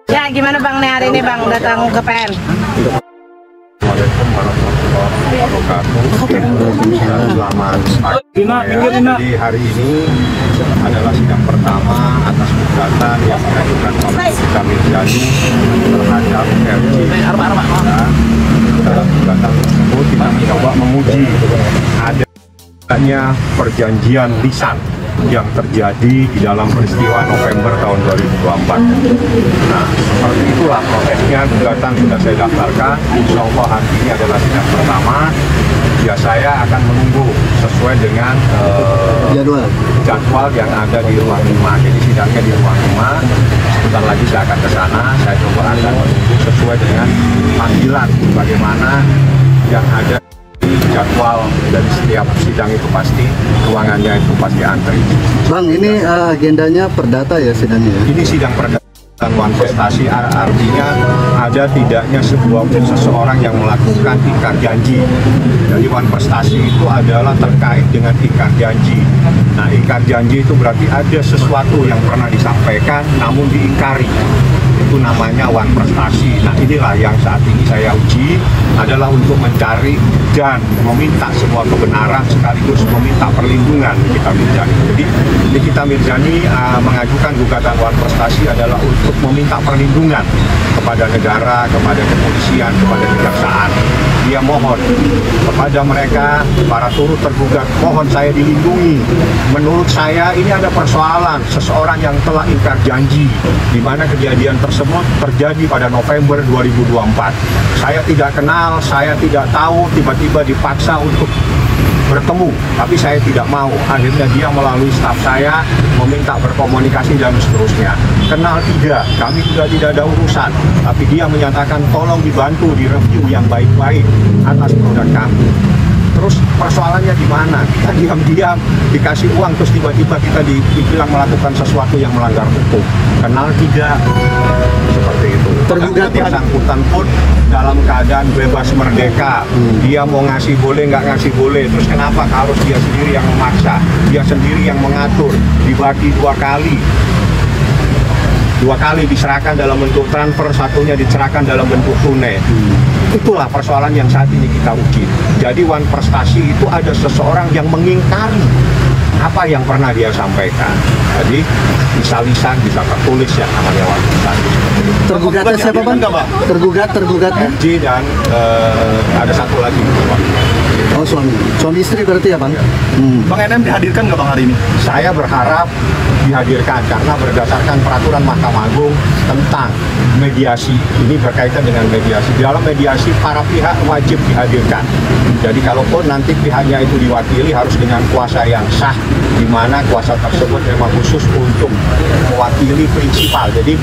Ya, gimana Bang nih hari ini Bang datang ke PN? Selamat pagi. Jadi hari ini adalah sidang pertama atas gugatan yang diajukan oleh Kita Mirzani terhadap RJ. Dalam gugatan tersebut kita mencoba menguji adanya perjanjian lisan yang terjadi di dalam peristiwa November tahun 2024. Nah, seperti itulah prosesnya. Gugatan sudah saya daftarkan. Insya Allah hari ini adalah sidang pertama. Ya, saya akan menunggu sesuai dengan jadwal yang ada di ruang 5. Jadi sidangnya di ruang 5. Sebentar lagi saya akan ke sana. Saya coba akan menunggu sesuai dengan panggilan bagaimana yang ada. Jadwal dari setiap sidang itu pasti ruangannya itu pasti antri. Bang, ini agendanya perdata ya sidangnya? Ini sidang perdata wan prestasi, artinya ada tidaknya seseorang yang melakukan ingkar janji. Jadi wan prestasi itu adalah terkait dengan ingkar janji. Nah, ingkar janji itu berarti ada sesuatu yang pernah disampaikan namun diingkari. Itu namanya wan prestasi. Nah, inilah yang saat ini saya uji adalah untuk mencari dan meminta sebuah kebenaran sekaligus meminta perlindungan Nikita Mirzani. Jadi Nikita Mirzani mengajukan gugatan wan prestasi adalah untuk meminta perlindungan kepada negara, kepada kepolisian, kepada kejaksaan. Dia mohon kepada mereka, para turut tergugat, mohon saya dilindungi. Menurut saya ini ada persoalan seseorang yang telah ingkar janji, di mana kejadian tersebut terjadi pada November 2024. Saya tidak kenal, saya tidak tahu, tiba-tiba dipaksa untuk bertemu, tapi saya tidak mau. Akhirnya dia melalui staf saya meminta berkomunikasi dan seterusnya. Kenal tidak, kami juga tidak ada urusan, tapi dia menyatakan tolong dibantu direview yang baik-baik atas produk kami. Terus persoalannya di mana? Kita diam-diam dikasih uang terus tiba-tiba kita dibilang melakukan sesuatu yang melanggar hukum. Kenal tidak? Seperti itu. Tergugat bersangkutan pun dalam keadaan bebas merdeka. Dia mau ngasih boleh, nggak ngasih boleh. Terus kenapa harus dia sendiri yang memaksa? Dia sendiri yang mengatur. Dibagi dua kali diserahkan dalam bentuk transfer, satunya diserahkan dalam bentuk tunai. Itulah persoalan yang saat ini kita uji. Jadi wan prestasi itu ada seseorang yang mengingkari apa yang pernah dia sampaikan. Jadi bisa lisan, bisa tertulis yang namanya wan prestasi. Tergugatnya siapa Bang? Tergugatnya? RJ dan ada satu lagi. Oh, suami istri berarti ya Bang? Bang NM dihadirkan nggak Bang hari ini? Saya berharap dihadirkan karena berdasarkan peraturan Mahkamah Agung tentang mediasi, ini berkaitan dengan mediasi. Di dalam mediasi para pihak wajib dihadirkan. Jadi kalaupun nanti pihaknya itu diwakili harus dengan kuasa yang sah, di mana kuasa tersebut memang khusus untuk mewakili prinsipal. Jadi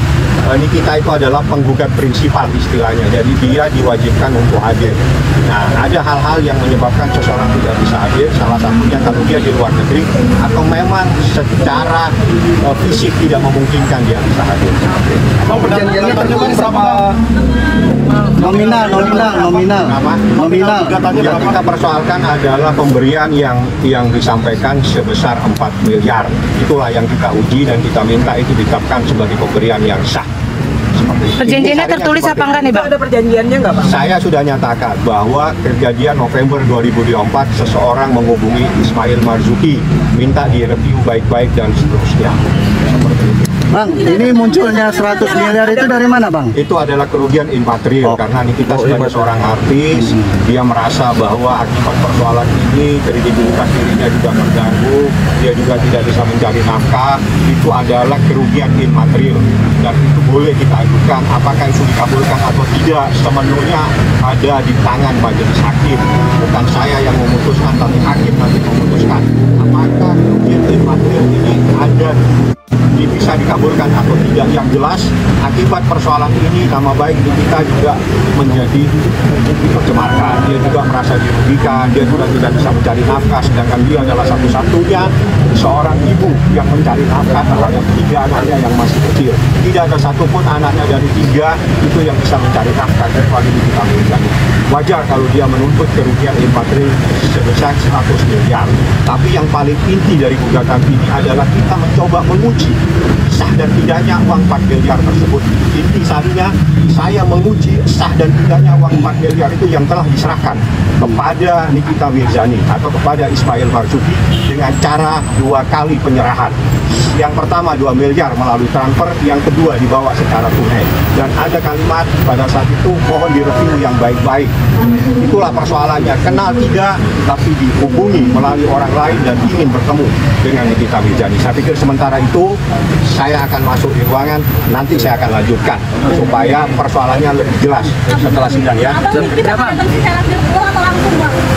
Nikita itu adalah penggugat prinsipal istilahnya. Jadi dia diwajibkan untuk hadir. Nah, ada hal-hal yang menyebabkan seseorang tidak bisa hadir. Salah satunya kalau dia di luar negeri atau memang secara fisik tidak memungkinkan dia bisa hadir. Perjanjiannya tertulis berapa? Nominal. Yang kita persoalkan adalah pemberian yang disampaikan sebesar 4 miliar. Itulah yang kita uji dan kita minta itu ditetapkan sebagai pemberian yang sah. Perjanjiannya tertulis apa enggak nih Bang? Ada perjanjiannya nggak Bang? Saya sudah nyatakan bahwa kejadian November 2024 seseorang menghubungi Ismail Marzuki, minta direview baik-baik dan seterusnya. Seperti itu. Bang, ini munculnya 100 miliar itu dari mana Bang? Itu adalah kerugian immaterial karena Nikita sebagai seorang artis, dia merasa bahwa akibat persoalan ini kredibilitas dirinya juga terganggu, dia juga tidak bisa mencari nafkah. Itu adalah kerugian immaterial dan itu boleh kita ajukan. Apakah itu dikabulkan atau tidak sepenuhnya ada di tangan majelis hakim. Bukan saya yang memutuskan, tapi hakim nanti memutuskan apakah kerugian immaterial ini ada bisa dikabulkan atau tidak. Yang jelas akibat persoalan ini nama baik Nikita juga menjadi dipercemarkan. Dia juga merasa dirugikan, dia juga tidak bisa mencari nafkah, sedangkan dia adalah satu-satunya seorang ibu yang mencari nafkah terhadap 3 anaknya yang masih kecil. Tidak ada satupun anaknya dari 3 itu yang bisa mencari nafkah kecuali Nikita Mirzani. wajar kalau dia menuntut kerugian immaterial sebesar 100 miliar. Tapi yang paling inti dari gugatan ini adalah kita mencoba menguji sah dan tidaknya uang 4 miliar tersebut. Inti sarinya saya menguji sah dan tidaknya uang 4 miliar itu yang telah diserahkan kepada Nikita Mirzani atau kepada Ismail Marzuki dengan cara 2 kali penyerahan. Yang pertama 2 miliar melalui transfer, yang kedua dibawa secara tunai. Dan ada kalimat pada saat itu, mohon direview yang baik-baik. Itulah persoalannya, kenal tidak tapi dihubungi melalui orang lain dan ingin bertemu dengan Nikita Mirzani. Saya pikir sementara itu saya akan masuk di ruangan, nanti saya akan lanjutkan supaya persoalannya lebih jelas setelah sidang ya.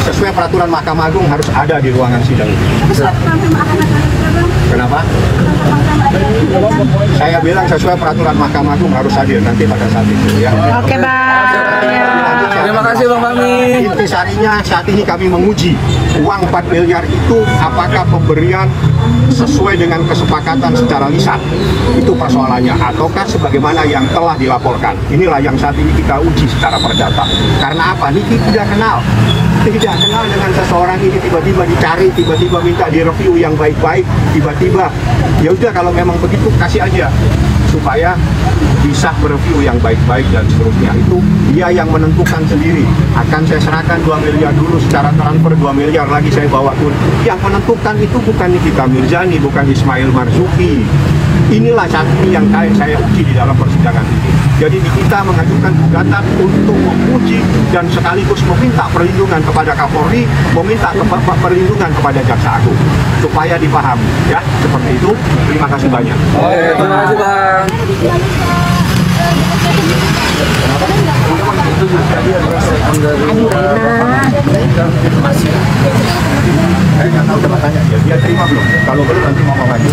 Sesuai peraturan Mahkamah Agung harus ada di ruangan sidang ini. Kenapa? Saya bilang sesuai peraturan Mahkamah Agung harus hadir nanti pada saat itu ya. Oke bang. Terima kasih Bang Fahmi. Intisarinya saat ini kami menguji uang 4 miliar itu apakah pemberian sesuai dengan kesepakatan secara lisan. Itu persoalannya, ataukah sebagaimana yang telah dilaporkan. Inilah yang saat ini kita uji secara perdata. Karena apa? Niki tidak kenal dengan seseorang ini, tiba-tiba dicari, tiba-tiba minta direview yang baik-baik, tiba-tiba ya udah kalau memang begitu kasih aja supaya bisa mereview yang baik-baik dan seterusnya. Itu dia yang menentukan sendiri. Akan saya serahkan 2 miliar dulu secara transfer, 2 miliar lagi saya bawa turun. Yang menentukan itu bukan Nikita Mirzani, bukan Ismail Marzuki. Inilah saat ini yang saya uji di dalam persidangan ini. Jadi kita mengajukan gugatan untuk menguji dan sekaligus meminta perlindungan kepada Kapolri, meminta perlindungan kepada Jaksa Agung supaya dipahami ya, seperti itu. Terima kasih banyak. Terima kasih Bang. Saya nggak tahu, coba tanya dia terima belum? Kalau belum nanti mau lagi.